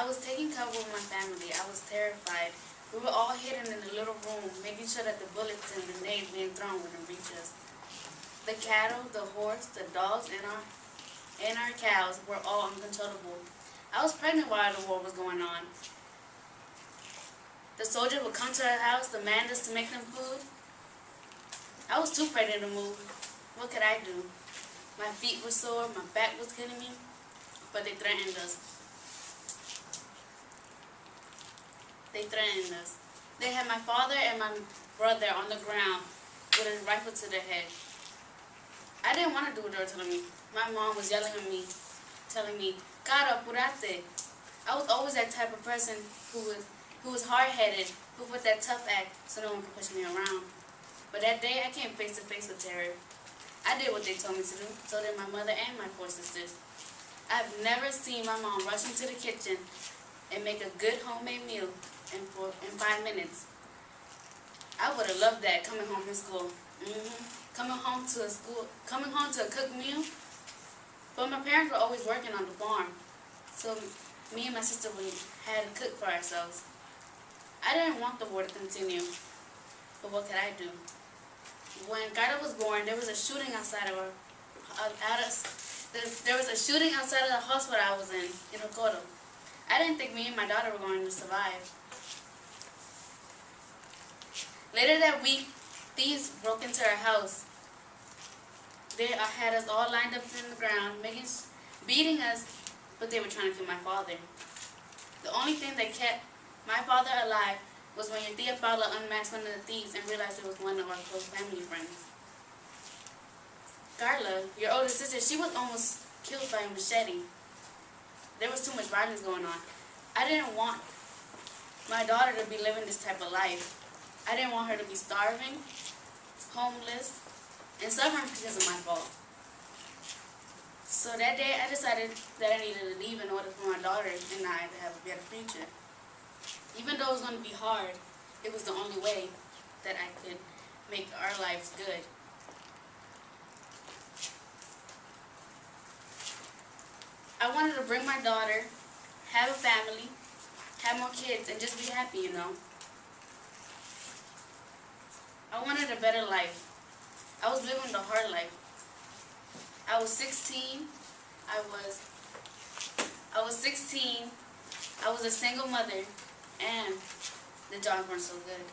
I was taking cover with my family. I was terrified. We were all hidden in a little room, making sure that the bullets and grenades being thrown wouldn't reach us. The cattle, the horse, the dogs, and our cows were all uncontrollable. I was pregnant while the war was going on. The soldiers would come to our house, demand us to make them food. I was too pregnant to move. What could I do? My feet were sore, my back was killing me, but they threatened us. They had my father and my brother on the ground with a rifle to their head. I didn't want to do what they were telling me. My mom was yelling at me, telling me, "Cara, apurate." I was always that type of person who was hard-headed, who put that tough act so no one could push me around. But that day, I came face to face with terror. I did what they told me to do, so did my mother and my 4 sisters. I've never seen my mom rush into the kitchen and make a good homemade meal in 5 minutes. I would have loved that coming home from school. Coming home to a cooked meal. But my parents were always working on the farm, so me and my sister had to cook for ourselves. I didn't want the war to continue, but what could I do? When Carla was born, there was a shooting outside of the hospital I was in Ocoto. I didn't think me and my daughter were going to survive. Later that week, thieves broke into our house. They had us all lined up in the ground, beating us, but they were trying to kill my father. The only thing that kept my father alive was when your tia Paula unmasked one of the thieves and realized it was one of our close family friends. Carla, your older sister, she was almost killed by a machete. There was too much violence going on. I didn't want my daughter to be living this type of life. I didn't want her to be starving, homeless, and suffering because of my fault. So that day, I decided that I needed to leave in order for my daughter and I to have a better future. Even though it was going to be hard, it was the only way that I could make our lives good. I wanted to bring my daughter, have a family, have more kids, and just be happy, I wanted a better life. I was living the hard life. I was 16. I was a single mother, and the jobs weren't so good.